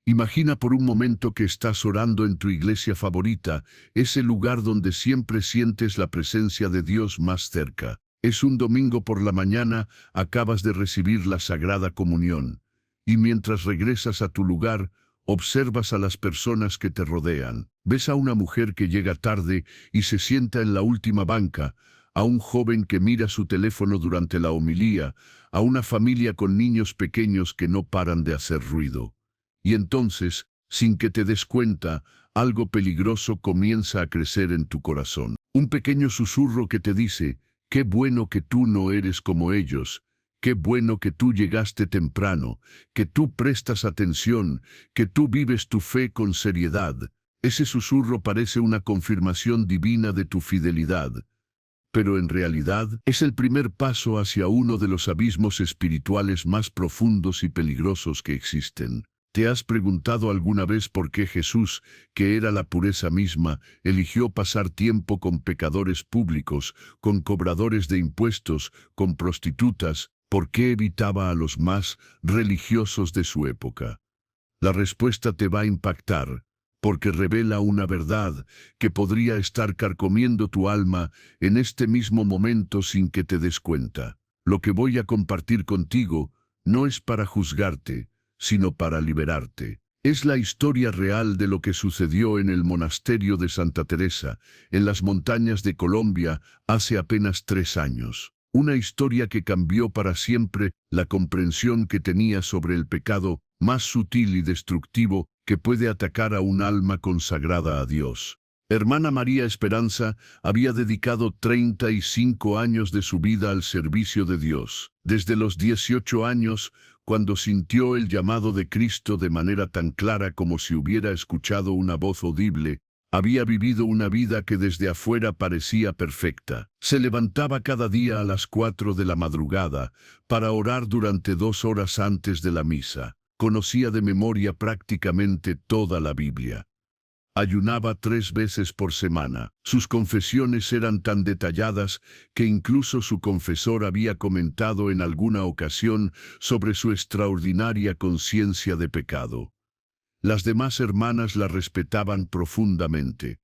Imagina por un momento que estás orando en tu iglesia favorita, ese lugar donde siempre sientes la presencia de Dios más cerca. Es un domingo por la mañana, acabas de recibir la Sagrada Comunión, y mientras regresas a tu lugar, observas a las personas que te rodean. Ves a una mujer que llega tarde y se sienta en la última banca, a un joven que mira su teléfono durante la homilía, a una familia con niños pequeños que no paran de hacer ruido. Y entonces, sin que te des cuenta, algo peligroso comienza a crecer en tu corazón. Un pequeño susurro que te dice, qué bueno que tú no eres como ellos, qué bueno que tú llegaste temprano, que tú prestas atención, que tú vives tu fe con seriedad. Ese susurro parece una confirmación divina de tu fidelidad, pero en realidad es el primer paso hacia uno de los abismos espirituales más profundos y peligrosos que existen. ¿Te has preguntado alguna vez por qué Jesús, que era la pureza misma, eligió pasar tiempo con pecadores públicos, con cobradores de impuestos, con prostitutas? ¿Por qué evitaba a los más religiosos de su época? La respuesta te va a impactar, porque revela una verdad que podría estar carcomiendo tu alma en este mismo momento sin que te des cuenta. Lo que voy a compartir contigo no es para juzgarte, sino para liberarte. Es la historia real de lo que sucedió en el monasterio de Santa Teresa, en las montañas de Colombia, hace apenas 3 años. Una historia que cambió para siempre la comprensión que tenía sobre el pecado más sutil y destructivo que puede atacar a un alma consagrada a Dios. Hermana María Esperanza había dedicado 35 años de su vida al servicio de Dios. Desde los 18 años, cuando sintió el llamado de Cristo de manera tan clara como si hubiera escuchado una voz audible, había vivido una vida que desde afuera parecía perfecta. Se levantaba cada día a las 4 de la madrugada para orar durante 2 horas antes de la misa. Conocía de memoria prácticamente toda la Biblia. Ayunaba 3 veces por semana. Sus confesiones eran tan detalladas que incluso su confesor había comentado en alguna ocasión sobre su extraordinaria conciencia de pecado. Las demás hermanas la respetaban profundamente.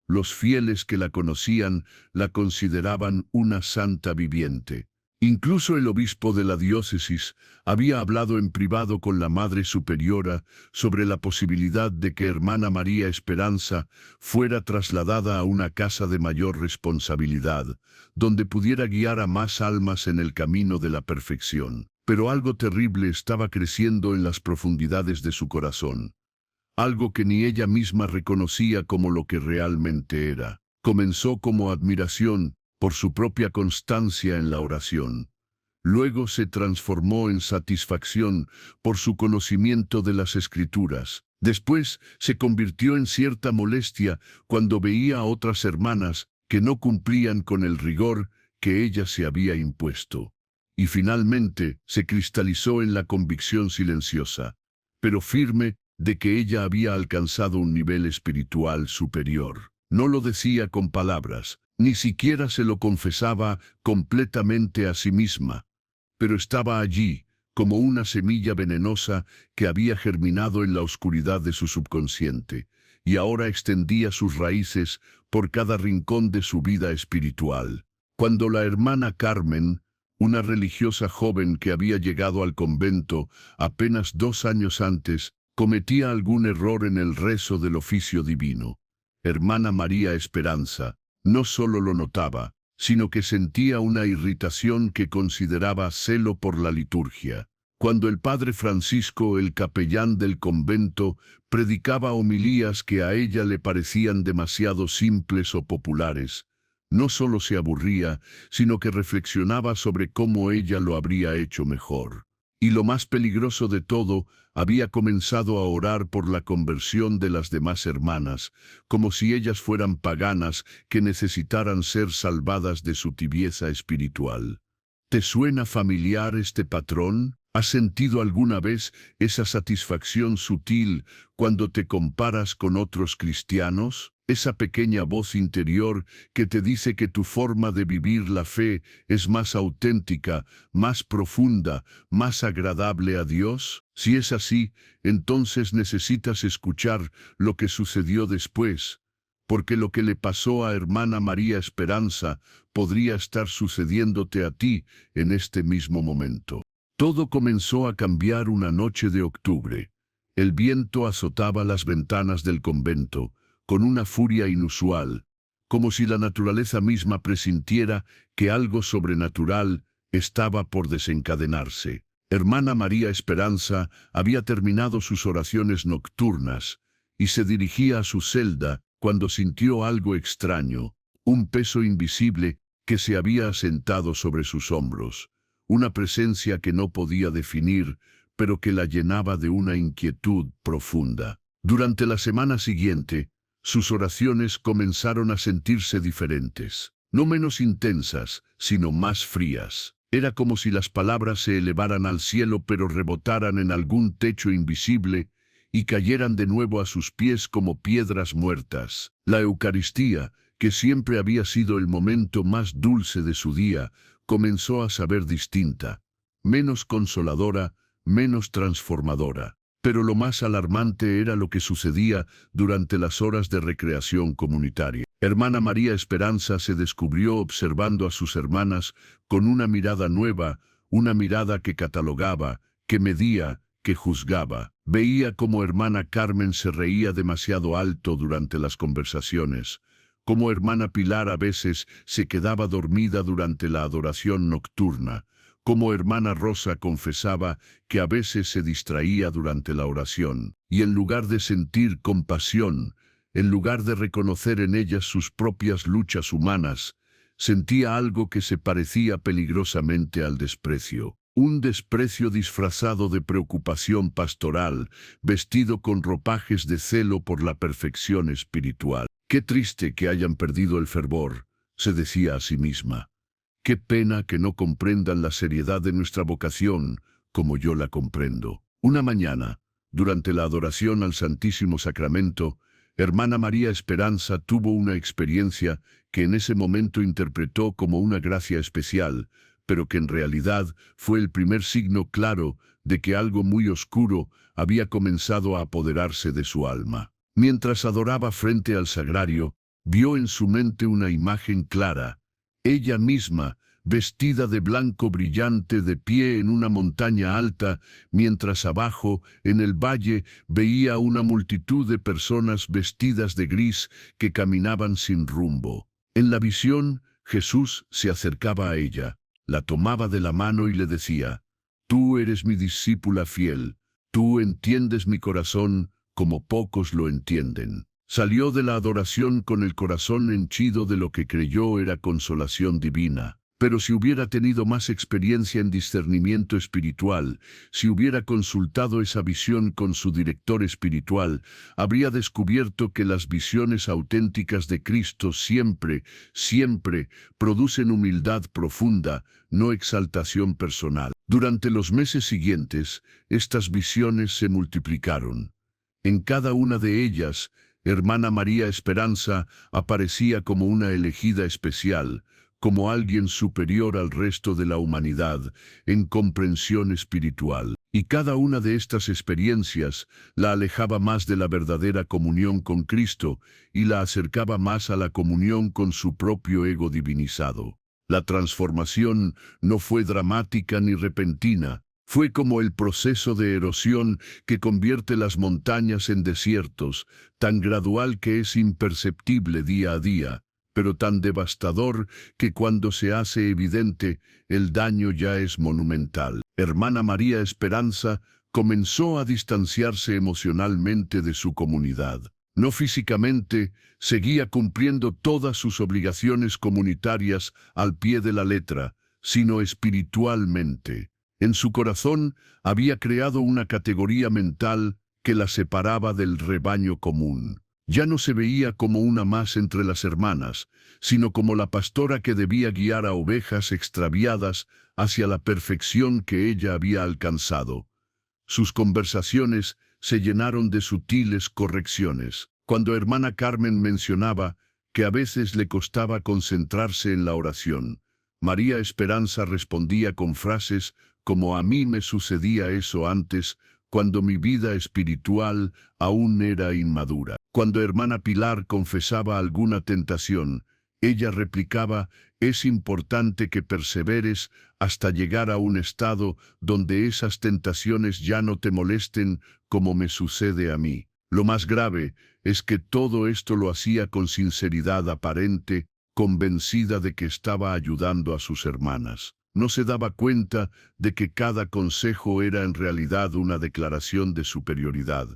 Los fieles que la conocían la consideraban una santa viviente. Incluso el obispo de la diócesis había hablado en privado con la Madre Superiora sobre la posibilidad de que Hermana María Esperanza fuera trasladada a una casa de mayor responsabilidad, donde pudiera guiar a más almas en el camino de la perfección. Pero algo terrible estaba creciendo en las profundidades de su corazón. Algo que ni ella misma reconocía como lo que realmente era. Comenzó como admiración por su propia constancia en la oración. Luego se transformó en satisfacción por su conocimiento de las Escrituras. Después se convirtió en cierta molestia cuando veía a otras hermanas que no cumplían con el rigor que ella se había impuesto. Y finalmente se cristalizó en la convicción silenciosa, pero firme, de que ella había alcanzado un nivel espiritual superior. No lo decía con palabras, ni siquiera se lo confesaba completamente a sí misma, pero estaba allí, como una semilla venenosa que había germinado en la oscuridad de su subconsciente, y ahora extendía sus raíces por cada rincón de su vida espiritual. Cuando la hermana Carmen, una religiosa joven que había llegado al convento apenas 2 años antes, cometía algún error en el rezo del oficio divino, Hermana María Esperanza no solo lo notaba, sino que sentía una irritación que consideraba celo por la liturgia. Cuando el padre Francisco, el capellán del convento, predicaba homilías que a ella le parecían demasiado simples o populares, no solo se aburría, sino que reflexionaba sobre cómo ella lo habría hecho mejor. Y lo más peligroso de todo, había comenzado a orar por la conversión de las demás hermanas, como si ellas fueran paganas que necesitaran ser salvadas de su tibieza espiritual. ¿Te suena familiar este patrón? ¿Has sentido alguna vez esa satisfacción sutil cuando te comparas con otros cristianos? esa pequeña voz interior que te dice que tu forma de vivir la fe es más auténtica, más profunda, más agradable a Dios? Si es así, entonces necesitas escuchar lo que sucedió después, porque lo que le pasó a hermana María Esperanza podría estar sucediéndote a ti en este mismo momento. Todo comenzó a cambiar una noche de octubre. El viento azotaba las ventanas del convento con una furia inusual, como si la naturaleza misma presintiera que algo sobrenatural estaba por desencadenarse. Hermana María Esperanza había terminado sus oraciones nocturnas y se dirigía a su celda cuando sintió algo extraño, un peso invisible que se había asentado sobre sus hombros, una presencia que no podía definir, pero que la llenaba de una inquietud profunda. Durante la semana siguiente, sus oraciones comenzaron a sentirse diferentes, no menos intensas, sino más frías. Era como si las palabras se elevaran al cielo pero rebotaran en algún techo invisible y cayeran de nuevo a sus pies como piedras muertas. La Eucaristía, que siempre había sido el momento más dulce de su día, comenzó a saber distinta, menos consoladora, menos transformadora. Pero lo más alarmante era lo que sucedía durante las horas de recreación comunitaria. Hermana María Esperanza se descubrió observando a sus hermanas con una mirada nueva, una mirada que catalogaba, que medía, que juzgaba. Veía cómo hermana Carmen se reía demasiado alto durante las conversaciones, cómo hermana Pilar a veces se quedaba dormida durante la adoración nocturna, como hermana Rosa confesaba que a veces se distraía durante la oración, y en lugar de sentir compasión, en lugar de reconocer en ellas sus propias luchas humanas, sentía algo que se parecía peligrosamente al desprecio. Un desprecio disfrazado de preocupación pastoral, vestido con ropajes de celo por la perfección espiritual. Qué triste que hayan perdido el fervor, se decía a sí misma. Qué pena que no comprendan la seriedad de nuestra vocación, como yo la comprendo. Una mañana, durante la adoración al Santísimo Sacramento, hermana María Esperanza tuvo una experiencia que en ese momento interpretó como una gracia especial, pero que en realidad fue el primer signo claro de que algo muy oscuro había comenzado a apoderarse de su alma. Mientras adoraba frente al sagrario, vio en su mente una imagen clara. Ella misma, vestida de blanco brillante de pie en una montaña alta, mientras abajo, en el valle, veía una multitud de personas vestidas de gris que caminaban sin rumbo. En la visión, Jesús se acercaba a ella, la tomaba de la mano y le decía: «Tú eres mi discípula fiel, tú entiendes mi corazón como pocos lo entienden». Salió de la adoración con el corazón henchido de lo que creyó era consolación divina. Pero si hubiera tenido más experiencia en discernimiento espiritual, si hubiera consultado esa visión con su director espiritual, habría descubierto que las visiones auténticas de Cristo siempre producen humildad profunda, no exaltación personal. Durante los meses siguientes, estas visiones se multiplicaron. En cada una de ellas, hermana María Esperanza aparecía como una elegida especial, como alguien superior al resto de la humanidad en comprensión espiritual. Y cada una de estas experiencias la alejaba más de la verdadera comunión con Cristo y la acercaba más a la comunión con su propio ego divinizado. La transformación no fue dramática ni repentina. Fue como el proceso de erosión que convierte las montañas en desiertos, tan gradual que es imperceptible día a día, pero tan devastador que cuando se hace evidente, el daño ya es monumental. Hermana María Esperanza comenzó a distanciarse emocionalmente de su comunidad. No físicamente, seguía cumpliendo todas sus obligaciones comunitarias al pie de la letra, sino espiritualmente. En su corazón había creado una categoría mental que la separaba del rebaño común. Ya no se veía como una más entre las hermanas, sino como la pastora que debía guiar a ovejas extraviadas hacia la perfección que ella había alcanzado. Sus conversaciones se llenaron de sutiles correcciones. Cuando hermana Carmen mencionaba que a veces le costaba concentrarse en la oración, María Esperanza respondía con frases como «A mí me sucedía eso antes, cuando mi vida espiritual aún era inmadura». Cuando hermana Pilar confesaba alguna tentación, ella replicaba «Es importante que perseveres hasta llegar a un estado donde esas tentaciones ya no te molesten como me sucede a mí». Lo más grave es que todo esto lo hacía con sinceridad aparente, convencida de que estaba ayudando a sus hermanas. No se daba cuenta de que cada consejo era en realidad una declaración de superioridad.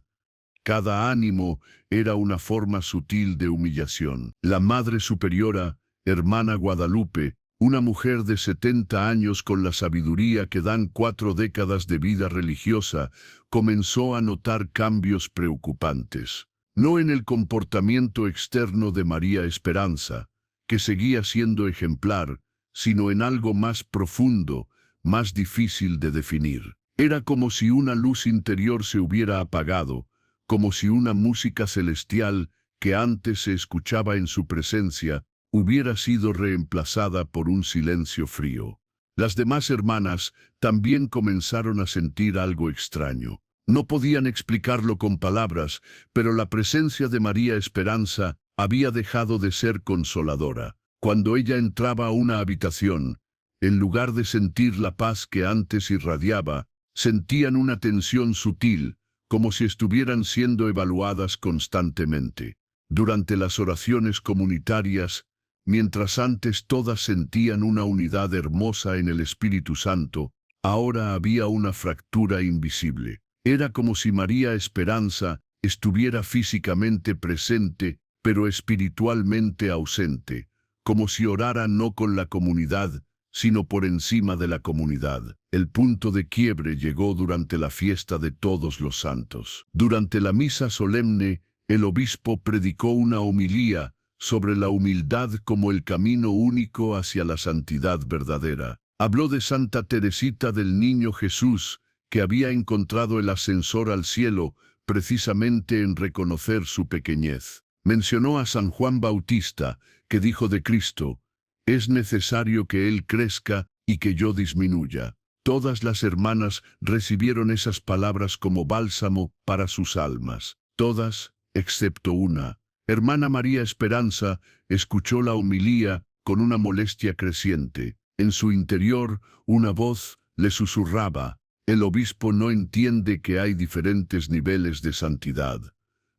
Cada ánimo era una forma sutil de humillación. La Madre Superiora, hermana Guadalupe, una mujer de 70 años con la sabiduría que dan 4 décadas de vida religiosa, comenzó a notar cambios preocupantes. No en el comportamiento externo de María Esperanza, que seguía siendo ejemplar, sino en algo más profundo, más difícil de definir. Era como si una luz interior se hubiera apagado, como si una música celestial que antes se escuchaba en su presencia hubiera sido reemplazada por un silencio frío. Las demás hermanas también comenzaron a sentir algo extraño. No podían explicarlo con palabras, pero la presencia de María Esperanza había dejado de ser consoladora. Cuando ella entraba a una habitación, en lugar de sentir la paz que antes irradiaba, sentían una tensión sutil, como si estuvieran siendo evaluadas constantemente. Durante las oraciones comunitarias, mientras antes todas sentían una unidad hermosa en el Espíritu Santo, ahora había una fractura invisible. Era como si María Esperanza estuviera físicamente presente, pero espiritualmente ausente, como si orara no con la comunidad, sino por encima de la comunidad. El punto de quiebre llegó durante la fiesta de Todos los Santos. Durante la misa solemne, el obispo predicó una homilía sobre la humildad como el camino único hacia la santidad verdadera. Habló de Santa Teresita del Niño Jesús, que había encontrado el ascensor al cielo precisamente en reconocer su pequeñez. Mencionó a San Juan Bautista, que dijo de Cristo: «Es necesario que Él crezca y que yo disminuya». Todas las hermanas recibieron esas palabras como bálsamo para sus almas. Todas, excepto una. Hermana María Esperanza escuchó la homilía con una molestia creciente. En su interior, una voz le susurraba: «El obispo no entiende que hay diferentes niveles de santidad.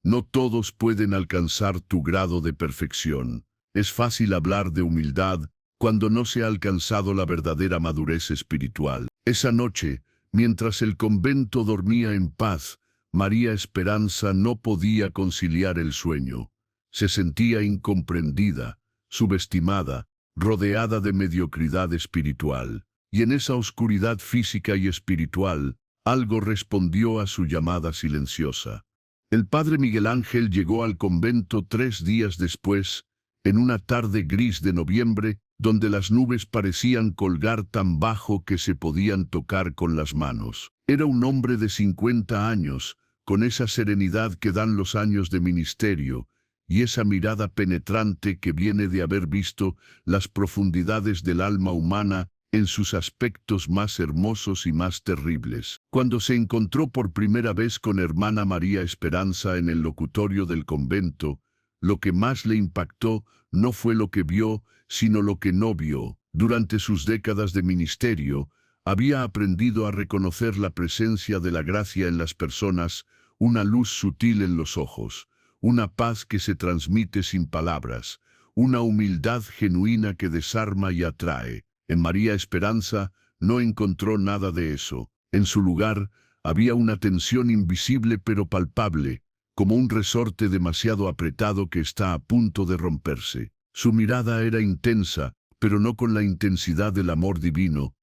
No todos pueden alcanzar tu grado de perfección. Es fácil hablar de humildad cuando no se ha alcanzado la verdadera madurez espiritual». Esa noche, mientras el convento dormía en paz, María Esperanza no podía conciliar el sueño. Se sentía incomprendida, subestimada, rodeada de mediocridad espiritual. Y en esa oscuridad física y espiritual, algo respondió a su llamada silenciosa. El padre Miguel Ángel llegó al convento 3 días después, en una tarde gris de noviembre, donde las nubes parecían colgar tan bajo que se podían tocar con las manos. Era un hombre de 50 años, con esa serenidad que dan los años de ministerio, y esa mirada penetrante que viene de haber visto las profundidades del alma humana en sus aspectos más hermosos y más terribles. Cuando se encontró por primera vez con hermana María Esperanza en el locutorio del convento, lo que más le impactó no fue lo que vio, sino lo que no vio. Durante sus décadas de ministerio, había aprendido a reconocer la presencia de la gracia en las personas, una luz sutil en los ojos, una paz que se transmite sin palabras, una humildad genuina que desarma y atrae. En María Esperanza no encontró nada de eso. En su lugar, había una tensión invisible pero palpable, como un resorte demasiado apretado que está a punto de romperse. Su mirada era intensa, pero no con la intensidad del amor divino,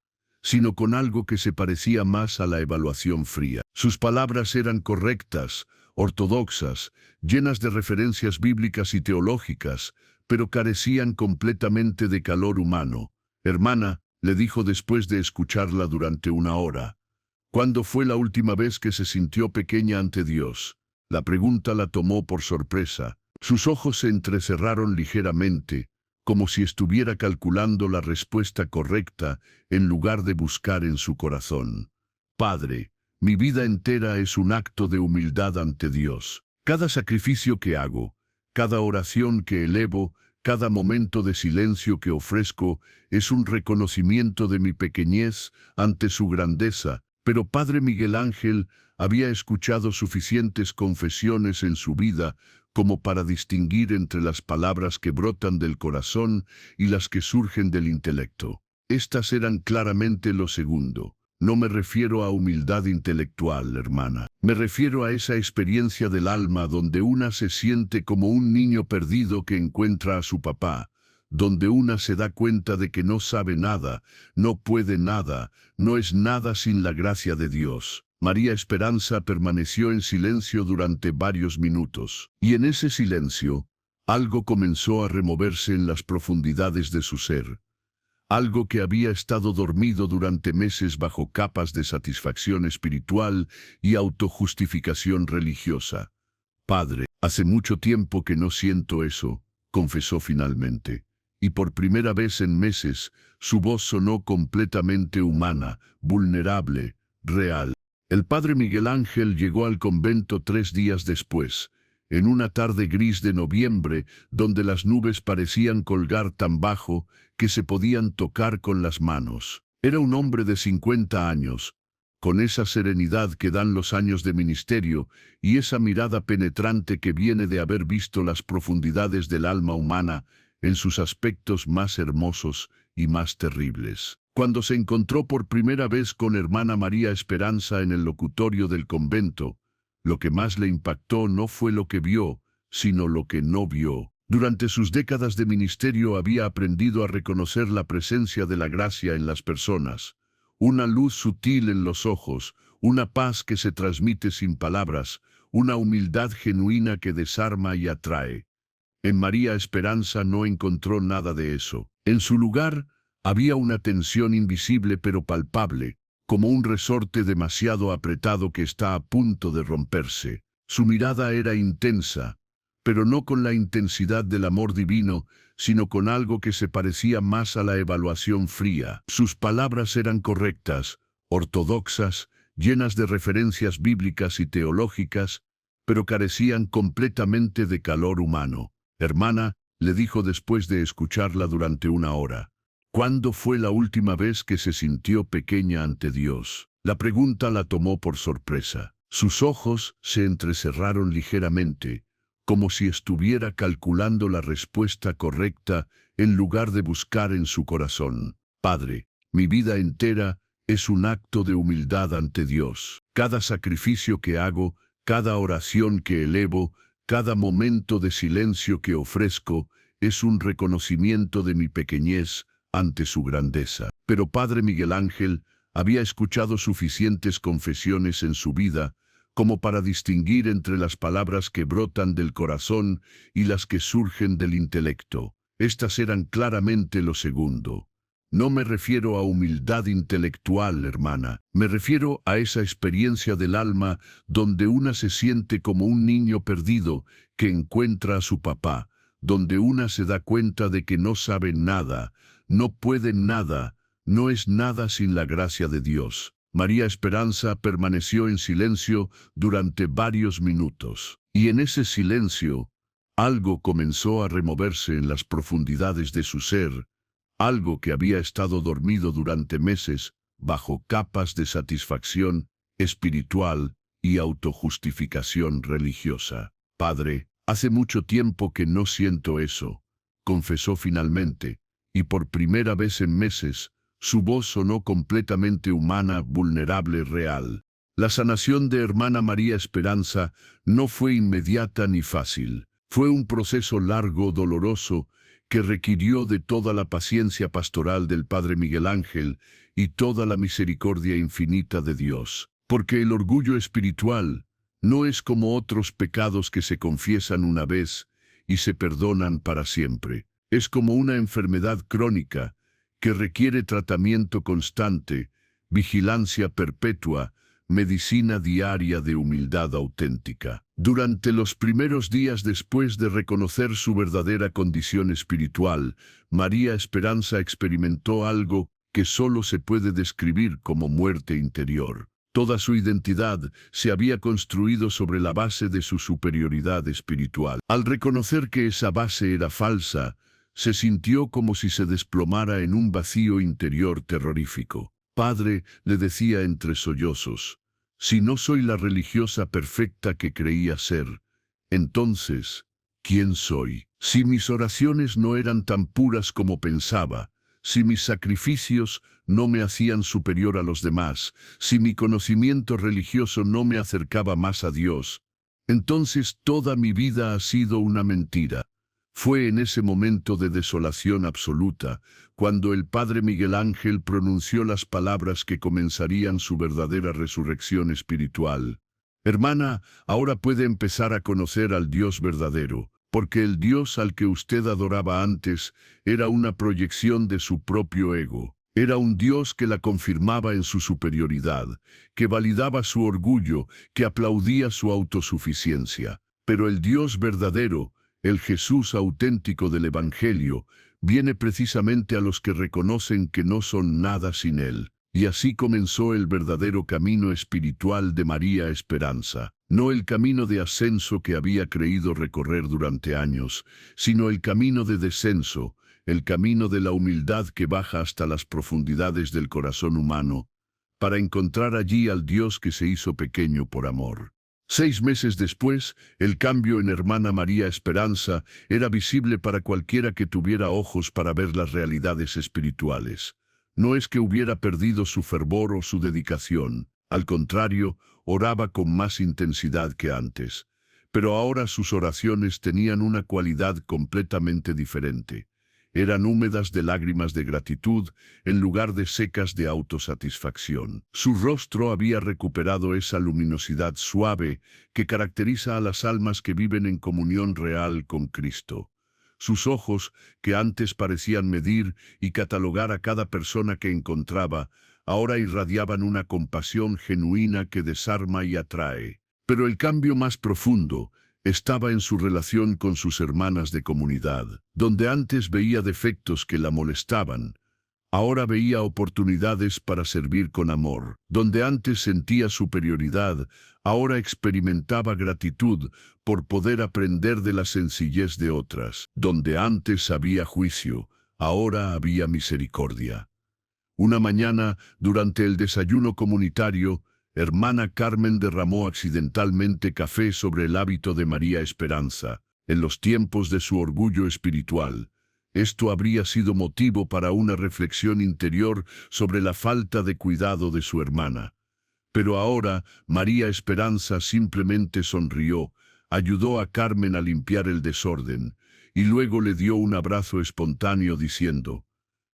sino con algo que se parecía más a la evaluación fría. Sus palabras eran correctas, ortodoxas, llenas de referencias bíblicas y teológicas, pero carecían completamente de calor humano. «Hermana», le dijo después de escucharla durante 1 hora, «¿cuándo fue la última vez que se sintió pequeña ante Dios? La pregunta la tomó por sorpresa. Sus ojos se entrecerraron ligeramente, como si estuviera calculando la respuesta correcta en lugar de buscar en su corazón. Padre, mi vida entera es un acto de humildad ante Dios. Cada sacrificio que hago, cada oración que elevo, cada momento de silencio que ofrezco es un reconocimiento de mi pequeñez ante su grandeza. Pero Padre Miguel Ángel había escuchado suficientes confesiones en su vida como para distinguir entre las palabras que brotan del corazón y las que surgen del intelecto. Estas eran claramente lo segundo. No me refiero a humildad intelectual, hermana. Me refiero a esa experiencia del alma donde una se siente como un niño perdido que encuentra a su papá, donde una se da cuenta de que no sabe nada, no puede nada, no es nada sin la gracia de Dios. María Esperanza permaneció en silencio durante varios minutos, y en ese silencio, algo comenzó a removerse en las profundidades de su ser. Algo que había estado dormido durante meses bajo capas de satisfacción espiritual y autojustificación religiosa. Padre, hace mucho tiempo que no siento eso, confesó finalmente. Y por primera vez en meses, su voz sonó completamente humana, vulnerable, real. El padre Miguel Ángel llegó al convento 3 días después, en una tarde gris de noviembre, donde las nubes parecían colgar tan bajo que se podían tocar con las manos. Era un hombre de 50 años, con esa serenidad que dan los años de ministerio y esa mirada penetrante que viene de haber visto las profundidades del alma humana en sus aspectos más hermosos y más terribles. Cuando se encontró por primera vez con hermana María Esperanza en el locutorio del convento, lo que más le impactó no fue lo que vio, sino lo que no vio. Durante sus décadas de ministerio había aprendido a reconocer la presencia de la gracia en las personas, una luz sutil en los ojos, una paz que se transmite sin palabras, una humildad genuina que desarma y atrae. En María Esperanza no encontró nada de eso. En su lugar, había una tensión invisible pero palpable, como un resorte demasiado apretado que está a punto de romperse. Su mirada era intensa, pero no con la intensidad del amor divino, sino con algo que se parecía más a la evaluación fría. Sus palabras eran correctas, ortodoxas, llenas de referencias bíblicas y teológicas, pero carecían completamente de calor humano. Hermana, le dijo después de escucharla durante 1 hora. ¿Cuándo fue la última vez que se sintió pequeña ante Dios? La pregunta la tomó por sorpresa. Sus ojos se entrecerraron ligeramente, como si estuviera calculando la respuesta correcta en lugar de buscar en su corazón. Padre, mi vida entera es un acto de humildad ante Dios. Cada sacrificio que hago, cada oración que elevo, cada momento de silencio que ofrezco, es un reconocimiento de mi pequeñez ante su grandeza. Pero Padre Miguel Ángel había escuchado suficientes confesiones en su vida como para distinguir entre las palabras que brotan del corazón y las que surgen del intelecto. Estas eran claramente lo segundo. No me refiero a humildad intelectual, hermana. Me refiero a esa experiencia del alma donde una se siente como un niño perdido que encuentra a su papá, donde una se da cuenta de que no sabe nada, no puede nada, no es nada sin la gracia de Dios. María Esperanza permaneció en silencio durante varios minutos, y en ese silencio, algo comenzó a removerse en las profundidades de su ser, algo que había estado dormido durante meses bajo capas de satisfacción espiritual y autojustificación religiosa. Padre, hace mucho tiempo que no siento eso, confesó finalmente, y por primera vez en meses, su voz sonó completamente humana, vulnerable, real. La sanación de hermana María Esperanza no fue inmediata ni fácil. Fue un proceso largo, doloroso, que requirió de toda la paciencia pastoral del Padre Miguel Ángel y toda la misericordia infinita de Dios. Porque el orgullo espiritual no es como otros pecados que se confiesan una vez y se perdonan para siempre. Es como una enfermedad crónica que requiere tratamiento constante, vigilancia perpetua, medicina diaria de humildad auténtica. Durante los primeros días después de reconocer su verdadera condición espiritual, María Esperanza experimentó algo que solo se puede describir como muerte interior. Toda su identidad se había construido sobre la base de su superioridad espiritual. Al reconocer que esa base era falsa, se sintió como si se desplomara en un vacío interior terrorífico. Padre, le decía entre sollozos, si no soy la religiosa perfecta que creía ser, entonces, ¿quién soy? Si mis oraciones no eran tan puras como pensaba, si mis sacrificios no me hacían superior a los demás, si mi conocimiento religioso no me acercaba más a Dios, entonces toda mi vida ha sido una mentira. Fue en ese momento de desolación absoluta, cuando el padre Miguel Ángel pronunció las palabras que comenzarían su verdadera resurrección espiritual. Hermana, ahora puede empezar a conocer al Dios verdadero, porque el Dios al que usted adoraba antes era una proyección de su propio ego. Era un Dios que la confirmaba en su superioridad, que validaba su orgullo, que aplaudía su autosuficiencia. Pero el Dios verdadero, el Jesús auténtico del Evangelio, viene precisamente a los que reconocen que no son nada sin Él. Y así comenzó el verdadero camino espiritual de María Esperanza. No el camino de ascenso que había creído recorrer durante años, sino el camino de descenso, el camino de la humildad que baja hasta las profundidades del corazón humano, para encontrar allí al Dios que se hizo pequeño por amor. 6 meses después, el cambio en hermana María Esperanza era visible para cualquiera que tuviera ojos para ver las realidades espirituales. No es que hubiera perdido su fervor o su dedicación, al contrario, oraba con más intensidad que antes. Pero ahora sus oraciones tenían una cualidad completamente diferente. Eran húmedas de lágrimas de gratitud en lugar de secas de autosatisfacción. Su rostro había recuperado esa luminosidad suave que caracteriza a las almas que viven en comunión real con Cristo. Sus ojos, que antes parecían medir y catalogar a cada persona que encontraba, ahora irradiaban una compasión genuina que desarma y atrae. Pero el cambio más profundo estaba en su relación con sus hermanas de comunidad. Donde antes veía defectos que la molestaban, ahora veía oportunidades para servir con amor. Donde antes sentía superioridad, ahora experimentaba gratitud por poder aprender de la sencillez de otras. Donde antes había juicio, ahora había misericordia. Una mañana, durante el desayuno comunitario, hermana Carmen derramó accidentalmente café sobre el hábito de María Esperanza. En los tiempos de su orgullo espiritual, esto habría sido motivo para una reflexión interior sobre la falta de cuidado de su hermana. Pero ahora, María Esperanza simplemente sonrió, ayudó a Carmen a limpiar el desorden, y luego le dio un abrazo espontáneo diciendo,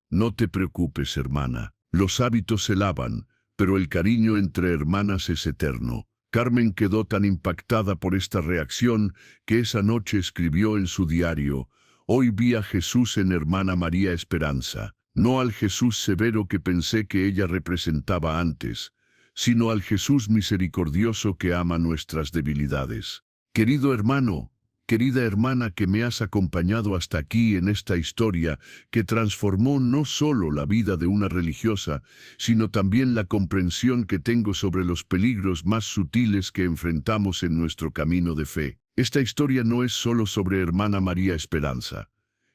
«No te preocupes, hermana, los hábitos se lavan, pero el cariño entre hermanas es eterno». Carmen quedó tan impactada por esta reacción que esa noche escribió en su diario, «Hoy vi a Jesús en hermana María Esperanza, no al Jesús severo que pensé que ella representaba antes, sino al Jesús misericordioso que ama nuestras debilidades». Querido hermano, querida hermana que me has acompañado hasta aquí en esta historia que transformó no solo la vida de una religiosa, sino también la comprensión que tengo sobre los peligros más sutiles que enfrentamos en nuestro camino de fe. Esta historia no es solo sobre hermana María Esperanza,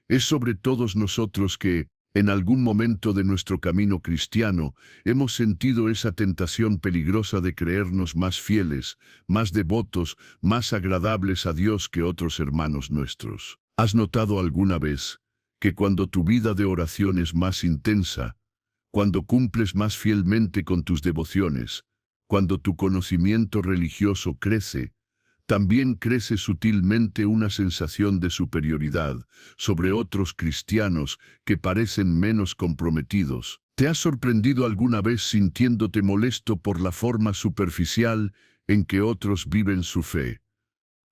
es sobre todos nosotros que, en algún momento de nuestro camino cristiano, hemos sentido esa tentación peligrosa de creernos más fieles, más devotos, más agradables a Dios que otros hermanos nuestros. ¿Has notado alguna vez que cuando tu vida de oración es más intensa, cuando cumples más fielmente con tus devociones, cuando tu conocimiento religioso crece, también crece sutilmente una sensación de superioridad sobre otros cristianos que parecen menos comprometidos? ¿Te has sorprendido alguna vez sintiéndote molesto por la forma superficial en que otros viven su fe?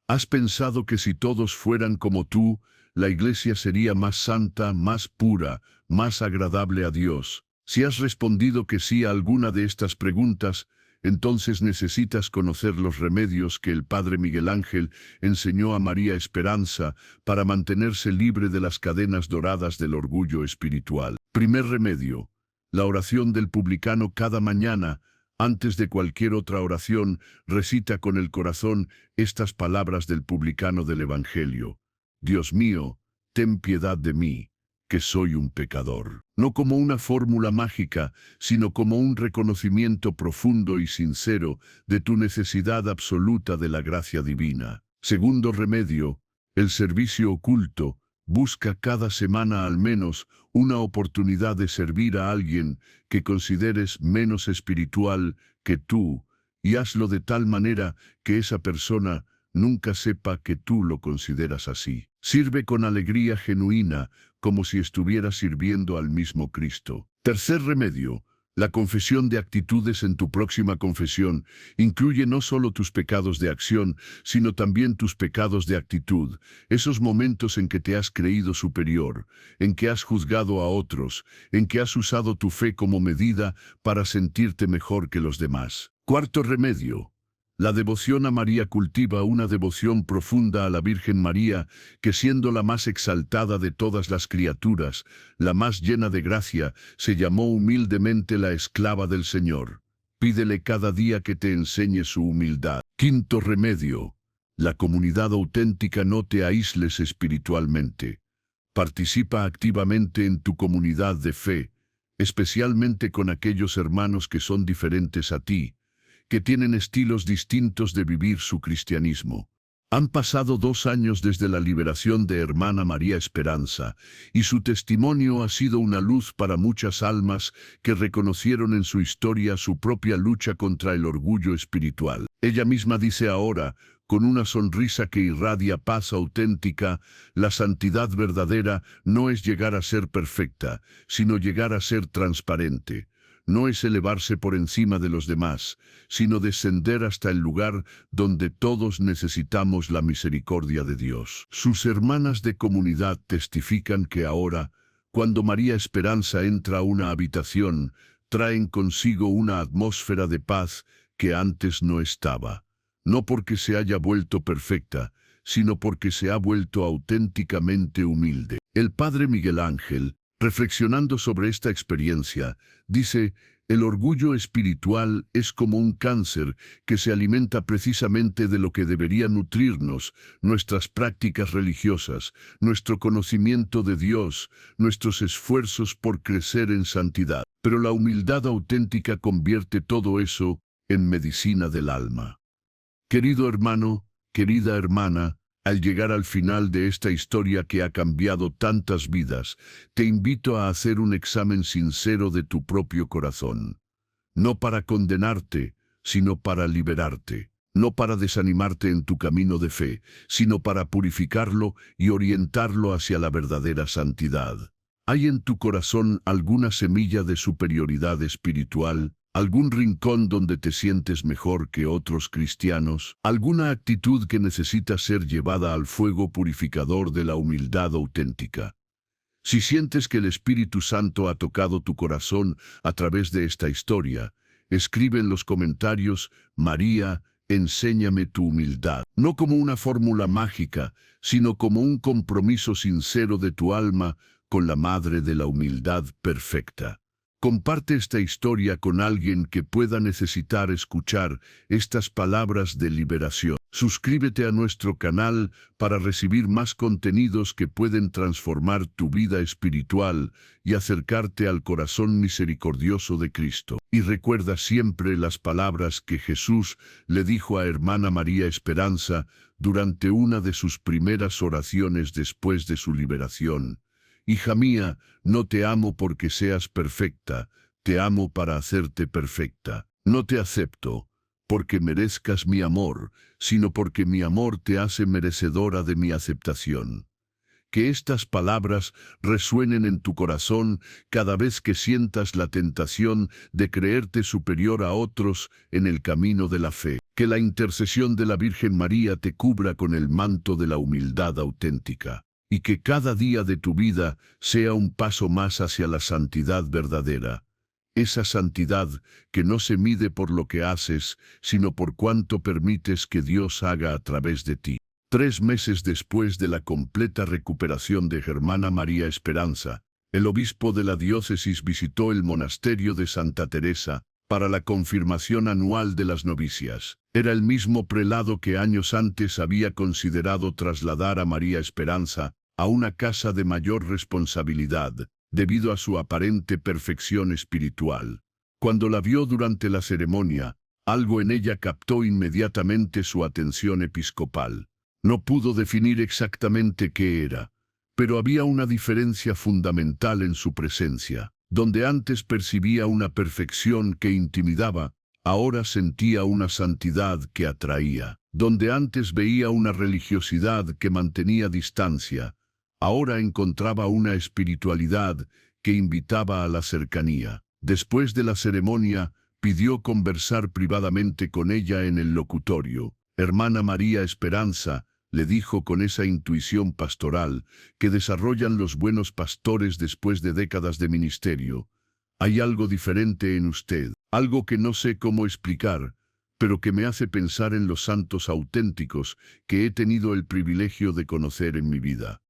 ¿Has pensado que si todos fueran como tú, la iglesia sería más santa, más pura, más agradable a Dios? Si has respondido que sí a alguna de estas preguntas, entonces necesitas conocer los remedios que el Padre Miguel Ángel enseñó a María Esperanza para mantenerse libre de las cadenas doradas del orgullo espiritual. Primer remedio: la oración del publicano cada mañana. Antes de cualquier otra oración, recita con el corazón estas palabras del publicano del Evangelio: Dios mío, ten piedad de mí, que soy un pecador. No como una fórmula mágica, sino como un reconocimiento profundo y sincero de tu necesidad absoluta de la gracia divina. Segundo remedio: el servicio oculto. Busca cada semana al menos una oportunidad de servir a alguien que consideres menos espiritual que tú, y hazlo de tal manera que esa persona nunca sepa que tú lo consideras así. Sirve con alegría genuina, como si estuvieras sirviendo al mismo Cristo. Tercer remedio: la confesión de actitudes. En tu próxima confesión, incluye no solo tus pecados de acción, sino también tus pecados de actitud, esos momentos en que te has creído superior, en que has juzgado a otros, en que has usado tu fe como medida para sentirte mejor que los demás. Cuarto remedio: la devoción a María. Cultiva una devoción profunda a la Virgen María, que siendo la más exaltada de todas las criaturas, la más llena de gracia, se llamó humildemente la esclava del Señor. Pídele cada día que te enseñe su humildad. Quinto remedio: la comunidad auténtica. No te aísles espiritualmente. Participa activamente en tu comunidad de fe, especialmente con aquellos hermanos que son diferentes a ti, que tienen estilos distintos de vivir su cristianismo. Han pasado 2 años desde la liberación de hermana María Esperanza, y su testimonio ha sido una luz para muchas almas que reconocieron en su historia su propia lucha contra el orgullo espiritual. Ella misma dice ahora, con una sonrisa que irradia paz auténtica: la santidad verdadera no es llegar a ser perfecta, sino llegar a ser transparente. No es elevarse por encima de los demás, sino descender hasta el lugar donde todos necesitamos la misericordia de Dios. Sus hermanas de comunidad testifican que ahora, cuando María Esperanza entra a una habitación, traen consigo una atmósfera de paz que antes no estaba. No porque se haya vuelto perfecta, sino porque se ha vuelto auténticamente humilde. El Padre Miguel Ángel, reflexionando sobre esta experiencia, dice: el orgullo espiritual es como un cáncer que se alimenta precisamente de lo que debería nutrirnos: nuestras prácticas religiosas, nuestro conocimiento de Dios, nuestros esfuerzos por crecer en santidad. Pero la humildad auténtica convierte todo eso en medicina del alma. Querido hermano, querida hermana, al llegar al final de esta historia que ha cambiado tantas vidas, te invito a hacer un examen sincero de tu propio corazón. No para condenarte, sino para liberarte. No para desanimarte en tu camino de fe, sino para purificarlo y orientarlo hacia la verdadera santidad. ¿Hay en tu corazón alguna semilla de superioridad espiritual? ¿Algún rincón donde te sientes mejor que otros cristianos? ¿Alguna actitud que necesita ser llevada al fuego purificador de la humildad auténtica? Si sientes que el Espíritu Santo ha tocado tu corazón a través de esta historia, escribe en los comentarios: María, enséñame tu humildad. No como una fórmula mágica, sino como un compromiso sincero de tu alma con la Madre de la Humildad Perfecta. Comparte esta historia con alguien que pueda necesitar escuchar estas palabras de liberación. Suscríbete a nuestro canal para recibir más contenidos que pueden transformar tu vida espiritual y acercarte al corazón misericordioso de Cristo. Y recuerda siempre las palabras que Jesús le dijo a hermana María Esperanza durante una de sus primeras oraciones después de su liberación: Hija mía, no te amo porque seas perfecta, te amo para hacerte perfecta. No te acepto porque merezcas mi amor, sino porque mi amor te hace merecedora de mi aceptación. Que estas palabras resuenen en tu corazón cada vez que sientas la tentación de creerte superior a otros en el camino de la fe. Que la intercesión de la Virgen María te cubra con el manto de la humildad auténtica. Y que cada día de tu vida sea un paso más hacia la santidad verdadera. esa santidad que no se mide por lo que haces, sino por cuánto permites que Dios haga a través de ti. 3 meses después de la completa recuperación de Hermana María Esperanza, el obispo de la diócesis visitó el monasterio de Santa Teresa para la confirmación anual de las novicias. Era el mismo prelado que años antes había considerado trasladar a María Esperanza a una casa de mayor responsabilidad, debido a su aparente perfección espiritual. Cuando la vio durante la ceremonia, algo en ella captó inmediatamente su atención episcopal. No pudo definir exactamente qué era, pero había una diferencia fundamental en su presencia. Donde antes percibía una perfección que intimidaba, ahora sentía una santidad que atraía. Donde antes veía una religiosidad que mantenía distancia, ahora encontraba una espiritualidad que invitaba a la cercanía. Después de la ceremonia, pidió conversar privadamente con ella en el locutorio. Hermana María Esperanza, le dijo con esa intuición pastoral que desarrollan los buenos pastores después de décadas de ministerio. Hay algo diferente en usted, algo que no sé cómo explicar, pero que me hace pensar en los santos auténticos que he tenido el privilegio de conocer en mi vida.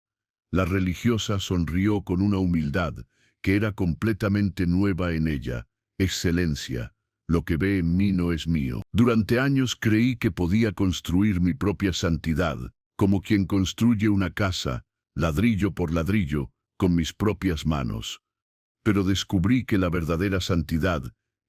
La religiosa sonrió con una humildad que era completamente nueva en ella. Excelencia, lo que ve en mí no es mío. Durante años creí que podía construir mi propia santidad, como quien construye una casa, ladrillo por ladrillo, con mis propias manos. Pero descubrí que la verdadera santidad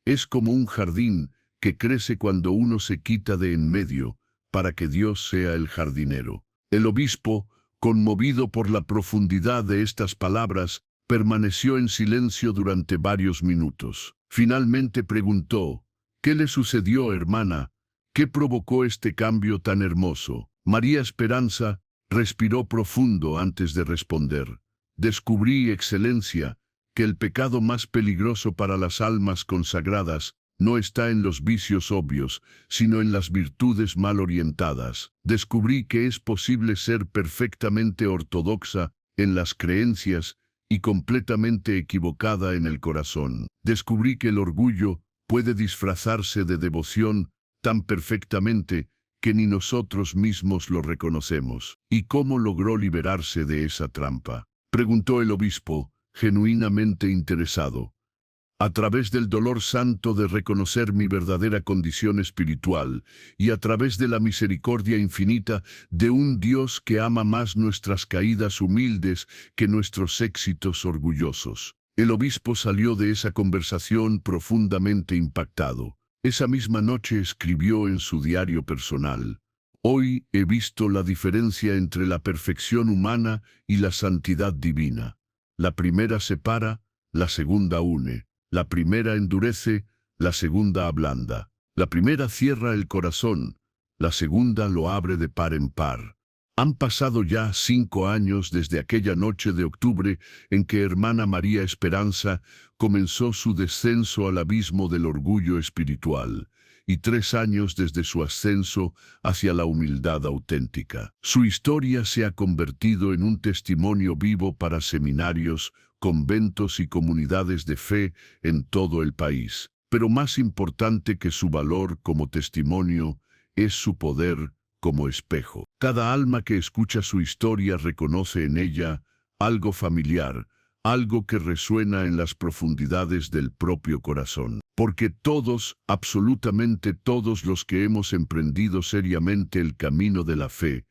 es como un jardín que crece cuando uno se quita de en medio, para que Dios sea el jardinero. El obispo, conmovido por la profundidad de estas palabras, permaneció en silencio durante varios minutos. Finalmente preguntó: ¿qué le sucedió, hermana? ¿Qué provocó este cambio tan hermoso? María Esperanza respiró profundo antes de responder. Descubrí, excelencia, que el pecado más peligroso para las almas consagradas no está en los vicios obvios, sino en las virtudes mal orientadas. Descubrí que es posible ser perfectamente ortodoxa en las creencias y completamente equivocada en el corazón. Descubrí que el orgullo puede disfrazarse de devoción tan perfectamente que ni nosotros mismos lo reconocemos. ¿Y cómo logró liberarse de esa trampa?, preguntó el obispo, genuinamente interesado. A través del dolor santo de reconocer mi verdadera condición espiritual y a través de la misericordia infinita de un Dios que ama más nuestras caídas humildes que nuestros éxitos orgullosos. El obispo salió de esa conversación profundamente impactado. Esa misma noche escribió en su diario personal: hoy he visto la diferencia entre la perfección humana y la santidad divina. La primera separa, la segunda une. La primera endurece, la segunda ablanda. La primera cierra el corazón, la segunda lo abre de par en par. Han pasado ya 5 años desde aquella noche de octubre en que hermana María Esperanza comenzó su descenso al abismo del orgullo espiritual, y 3 años desde su ascenso hacia la humildad auténtica. Su historia se ha convertido en un testimonio vivo para seminarios, conventos y comunidades de fe en todo el país. Pero más importante que su valor como testimonio es su poder como espejo. Cada alma que escucha su historia reconoce en ella algo familiar, algo que resuena en las profundidades del propio corazón. Porque todos, absolutamente todos los que hemos emprendido seriamente el camino de la fe,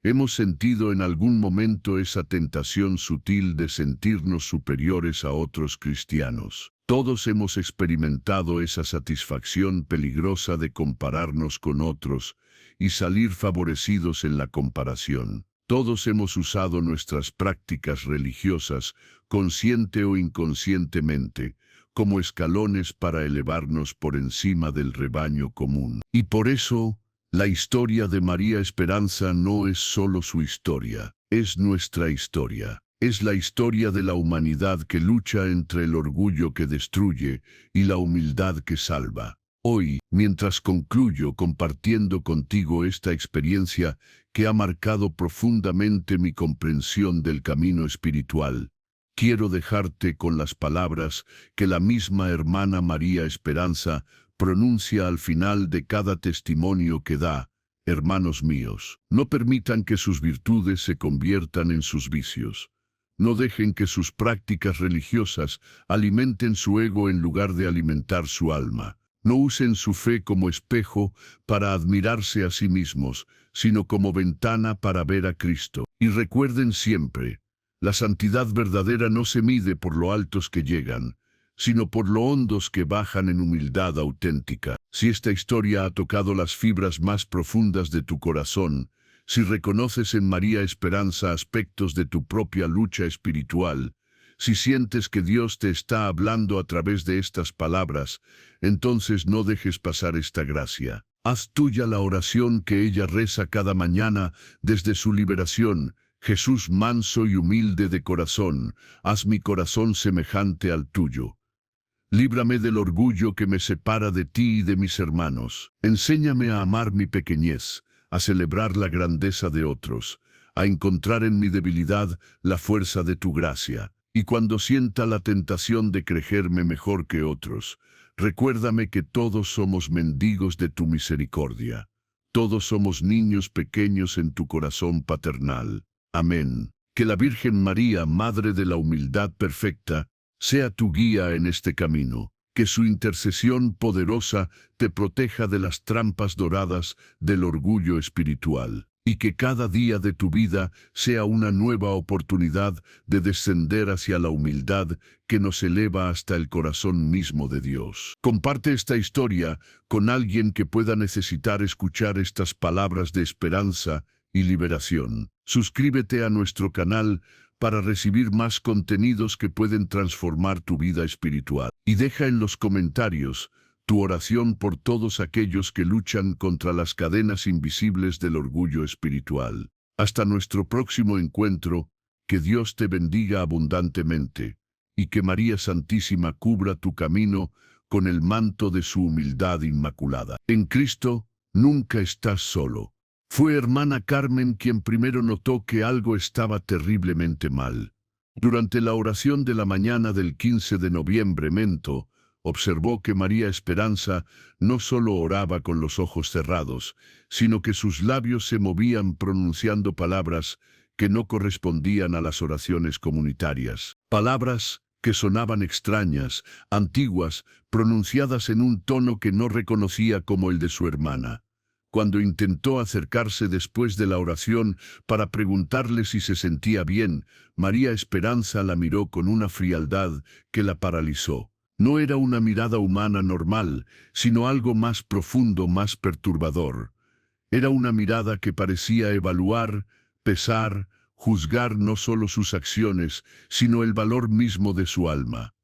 hemos sentido en algún momento esa tentación sutil de sentirnos superiores a otros cristianos. Todos hemos experimentado esa satisfacción peligrosa de compararnos con otros y salir favorecidos en la comparación. Todos hemos usado nuestras prácticas religiosas, consciente o inconscientemente, como escalones para elevarnos por encima del rebaño común. Y por eso, la historia de María Esperanza no es solo su historia, es nuestra historia. Es la historia de la humanidad que lucha entre el orgullo que destruye y la humildad que salva. Hoy, mientras concluyo compartiendo contigo esta experiencia que ha marcado profundamente mi comprensión del camino espiritual, quiero dejarte con las palabras que la misma hermana María Esperanza pronuncia al final de cada testimonio que da. Hermanos míos, no permitan que sus virtudes se conviertan en sus vicios. No dejen que sus prácticas religiosas alimenten su ego en lugar de alimentar su alma. No usen su fe como espejo para admirarse a sí mismos, sino como ventana para ver a Cristo. Y recuerden siempre, la santidad verdadera no se mide por lo altos que llegan, sino por lo hondos que bajan en humildad auténtica. Si esta historia ha tocado las fibras más profundas de tu corazón, si reconoces en María Esperanza aspectos de tu propia lucha espiritual, si sientes que Dios te está hablando a través de estas palabras, entonces no dejes pasar esta gracia. Haz tuya la oración que ella reza cada mañana desde su liberación. Jesús manso y humilde de corazón, haz mi corazón semejante al tuyo. Líbrame del orgullo que me separa de ti y de mis hermanos. Enséñame a amar mi pequeñez, a celebrar la grandeza de otros, a encontrar en mi debilidad la fuerza de tu gracia. Y cuando sienta la tentación de creerme mejor que otros, recuérdame que todos somos mendigos de tu misericordia. Todos somos niños pequeños en tu corazón paternal. Amén. Que la Virgen María, Madre de la Humildad Perfecta, sea tu guía en este camino. Que su intercesión poderosa te proteja de las trampas doradas del orgullo espiritual. Y que cada día de tu vida sea una nueva oportunidad de descender hacia la humildad que nos eleva hasta el corazón mismo de Dios. Comparte esta historia con alguien que pueda necesitar escuchar estas palabras de esperanza y liberación. Suscríbete a nuestro canal para recibir más contenidos que pueden transformar tu vida espiritual. Y deja en los comentarios tu oración por todos aquellos que luchan contra las cadenas invisibles del orgullo espiritual. Hasta nuestro próximo encuentro, que Dios te bendiga abundantemente, y que María Santísima cubra tu camino con el manto de su humildad inmaculada. En Cristo, nunca estás solo. Fue hermana Carmen quien primero notó que algo estaba terriblemente mal. Durante la oración de la mañana del 15 de noviembre, observó que María Esperanza no solo oraba con los ojos cerrados, sino que sus labios se movían pronunciando palabras que no correspondían a las oraciones comunitarias. Palabras que sonaban extrañas, antiguas, pronunciadas en un tono que no reconocía como el de su hermana. Cuando intentó acercarse después de la oración para preguntarle si se sentía bien, María Esperanza la miró con una frialdad que la paralizó. No era una mirada humana normal, sino algo más profundo, más perturbador. Era una mirada que parecía evaluar, pesar, juzgar no solo sus acciones, sino el valor mismo de su alma.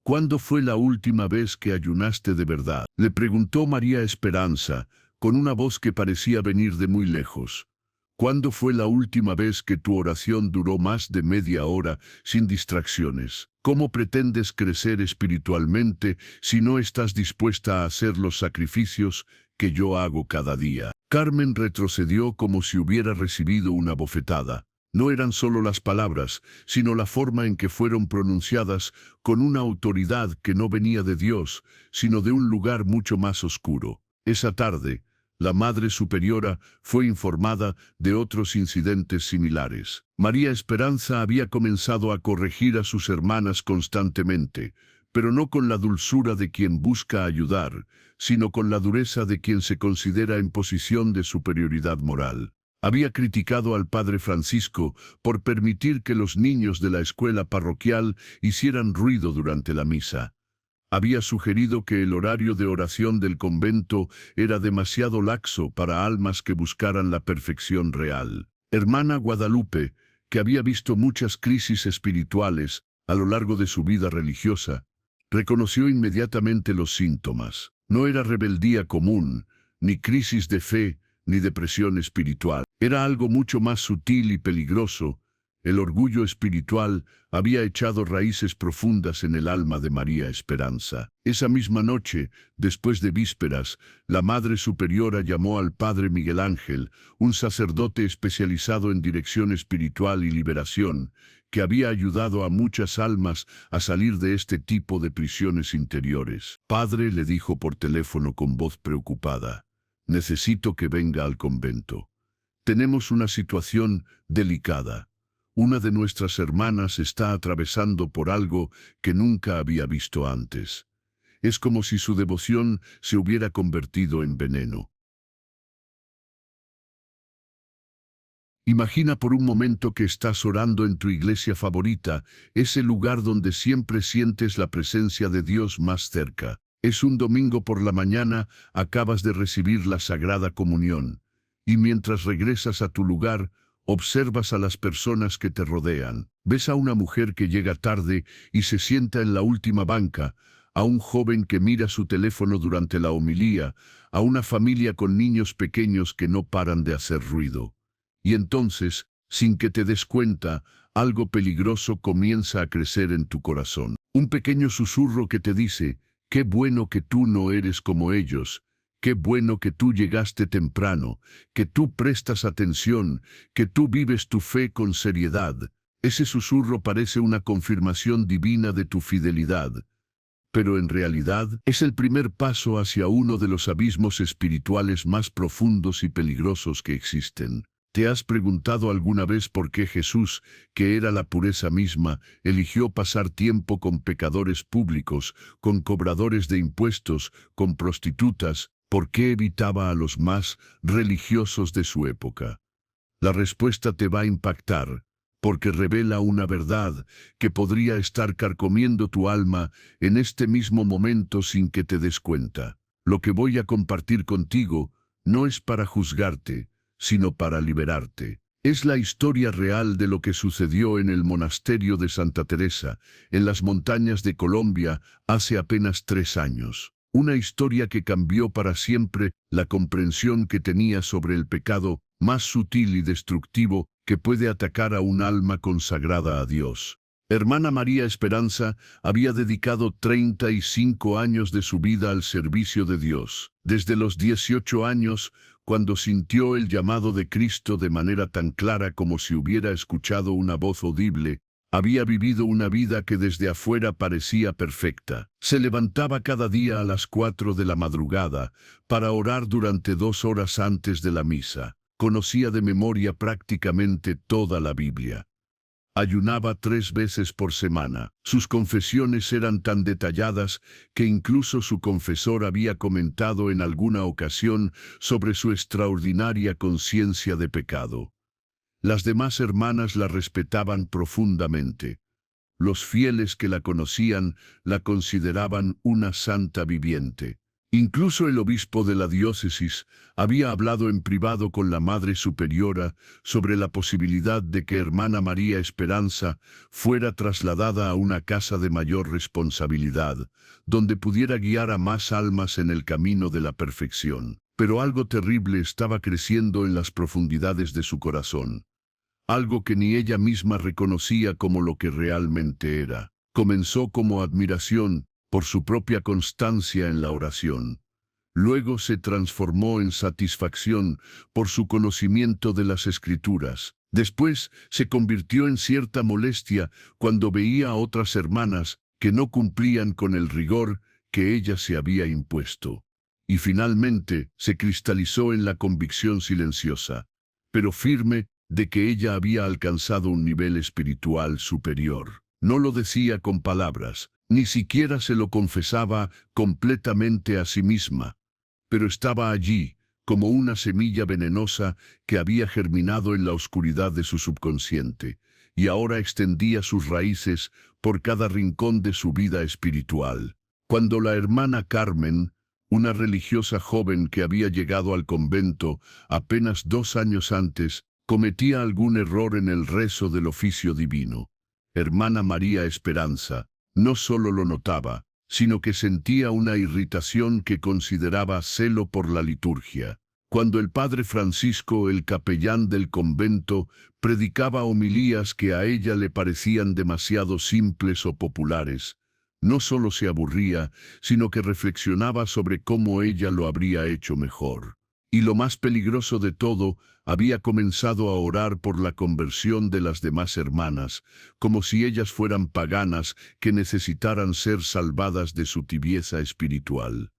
¿Cuándo fue la última vez que ayunaste de verdad?, le preguntó María Esperanza, con una voz que parecía venir de muy lejos. ¿Cuándo fue la última vez que tu oración duró más de media hora sin distracciones? ¿Cómo pretendes crecer espiritualmente si no estás dispuesta a hacer los sacrificios que yo hago cada día? Carmen retrocedió como si hubiera recibido una bofetada. No eran solo las palabras, sino la forma en que fueron pronunciadas con una autoridad que no venía de Dios, sino de un lugar mucho más oscuro. Esa tarde, la Madre Superiora fue informada de otros incidentes similares. María Esperanza había comenzado a corregir a sus hermanas constantemente, pero no con la dulzura de quien busca ayudar, sino con la dureza de quien se considera en posición de superioridad moral. Había criticado al Padre Francisco por permitir que los niños de la escuela parroquial hicieran ruido durante la misa. Había sugerido que el horario de oración del convento era demasiado laxo para almas que buscaran la perfección real. Hermana Guadalupe, que había visto muchas crisis espirituales a lo largo de su vida religiosa, reconoció inmediatamente los síntomas. No era rebeldía común, ni crisis de fe, ni depresión espiritual. Era algo mucho más sutil y peligroso. El orgullo espiritual había echado raíces profundas en el alma de María Esperanza. Esa misma noche, después de vísperas, la Madre Superiora llamó al Padre Miguel Ángel, un sacerdote especializado en dirección espiritual y liberación, que había ayudado a muchas almas a salir de este tipo de prisiones interiores. Padre, le dijo por teléfono con voz preocupada, necesito que venga al convento. Tenemos una situación delicada. Una de nuestras hermanas está atravesando por algo que nunca había visto antes. Es como si su devoción se hubiera convertido en veneno. Imagina por un momento que estás orando en tu iglesia favorita, ese lugar donde siempre sientes la presencia de Dios más cerca. Es un domingo por la mañana, acabas de recibir la Sagrada Comunión, y mientras regresas a tu lugar, observas a las personas que te rodean. Ves a una mujer que llega tarde y se sienta en la última banca, a un joven que mira su teléfono durante la homilía, a una familia con niños pequeños que no paran de hacer ruido. Y entonces, sin que te des cuenta, algo peligroso comienza a crecer en tu corazón. Un pequeño susurro que te dice, qué bueno que tú no eres como ellos, qué bueno que tú llegaste temprano, que tú prestas atención, que tú vives tu fe con seriedad. Ese susurro parece una confirmación divina de tu fidelidad, pero en realidad es el primer paso hacia uno de los abismos espirituales más profundos y peligrosos que existen. ¿Te has preguntado alguna vez por qué Jesús, que era la pureza misma, eligió pasar tiempo con pecadores públicos, con cobradores de impuestos, con prostitutas? ¿Por qué evitaba a los más religiosos de su época? La respuesta te va a impactar, porque revela una verdad que podría estar carcomiendo tu alma en este mismo momento sin que te des cuenta. Lo que voy a compartir contigo no es para juzgarte, sino para liberarte. Es la historia real de lo que sucedió en el monasterio de Santa Teresa, en las montañas de Colombia, hace apenas 3 años. Una historia que cambió para siempre la comprensión que tenía sobre el pecado más sutil y destructivo que puede atacar a un alma consagrada a Dios. Hermana María Esperanza había dedicado 35 años de su vida al servicio de Dios. Desde los 18 años, cuando sintió el llamado de Cristo de manera tan clara como si hubiera escuchado una voz audible, había vivido una vida que desde afuera parecía perfecta. Se levantaba cada día a las 4 de la madrugada para orar durante 2 horas antes de la misa. Conocía de memoria prácticamente toda la Biblia. Ayunaba 3 veces por semana. Sus confesiones eran tan detalladas que incluso su confesor había comentado en alguna ocasión sobre su extraordinaria conciencia de pecado. Las demás hermanas la respetaban profundamente. Los fieles que la conocían la consideraban una santa viviente. Incluso el obispo de la diócesis había hablado en privado con la Madre Superiora sobre la posibilidad de que hermana María Esperanza fuera trasladada a una casa de mayor responsabilidad, donde pudiera guiar a más almas en el camino de la perfección. Pero algo terrible estaba creciendo en las profundidades de su corazón. Algo que ni ella misma reconocía como lo que realmente era. Comenzó como admiración por su propia constancia en la oración. Luego se transformó en satisfacción por su conocimiento de las Escrituras. Después se convirtió en cierta molestia cuando veía a otras hermanas que no cumplían con el rigor que ella se había impuesto. Y finalmente se cristalizó en la convicción silenciosa, pero firme, de que ella había alcanzado un nivel espiritual superior. No lo decía con palabras, ni siquiera se lo confesaba completamente a sí misma, pero estaba allí, como una semilla venenosa que había germinado en la oscuridad de su subconsciente, y ahora extendía sus raíces por cada rincón de su vida espiritual. Cuando la hermana Carmen, una religiosa joven que había llegado al convento apenas 2 años antes, cometía algún error en el rezo del oficio divino, hermana María Esperanza no solo lo notaba, sino que sentía una irritación que consideraba celo por la liturgia. Cuando el padre Francisco, el capellán del convento, predicaba homilías que a ella le parecían demasiado simples o populares, no solo se aburría, sino que reflexionaba sobre cómo ella lo habría hecho mejor. Y lo más peligroso de todo, había comenzado a orar por la conversión de las demás hermanas, como si ellas fueran paganas que necesitaran ser salvadas de su tibieza espiritual.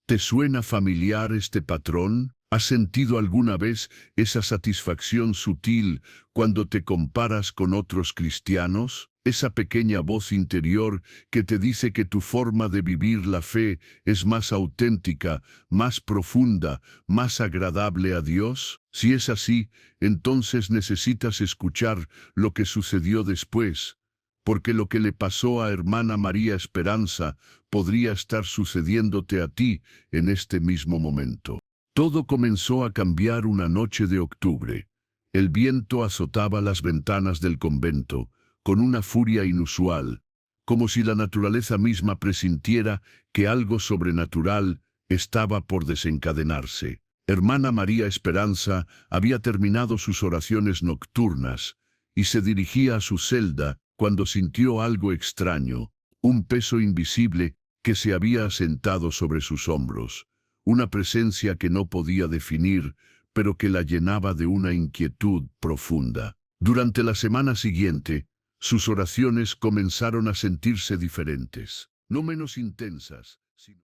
¿Te suena familiar este patrón? ¿Has sentido alguna vez esa satisfacción sutil cuando te comparas con otros cristianos? Esa pequeña voz interior que te dice que tu forma de vivir la fe es más auténtica, más profunda, más agradable a Dios. Si es así, entonces necesitas escuchar lo que sucedió después, porque lo que le pasó a hermana María Esperanza podría estar sucediéndote a ti en este mismo momento. Todo comenzó a cambiar una noche de octubre. El viento azotaba las ventanas del convento, con una furia inusual, como si la naturaleza misma presintiera que algo sobrenatural estaba por desencadenarse. Hermana María Esperanza había terminado sus oraciones nocturnas y se dirigía a su celda cuando sintió algo extraño, un peso invisible que se había asentado sobre sus hombros, una presencia que no podía definir, pero que la llenaba de una inquietud profunda. Durante la semana siguiente, sus oraciones comenzaron a sentirse diferentes, no menos intensas,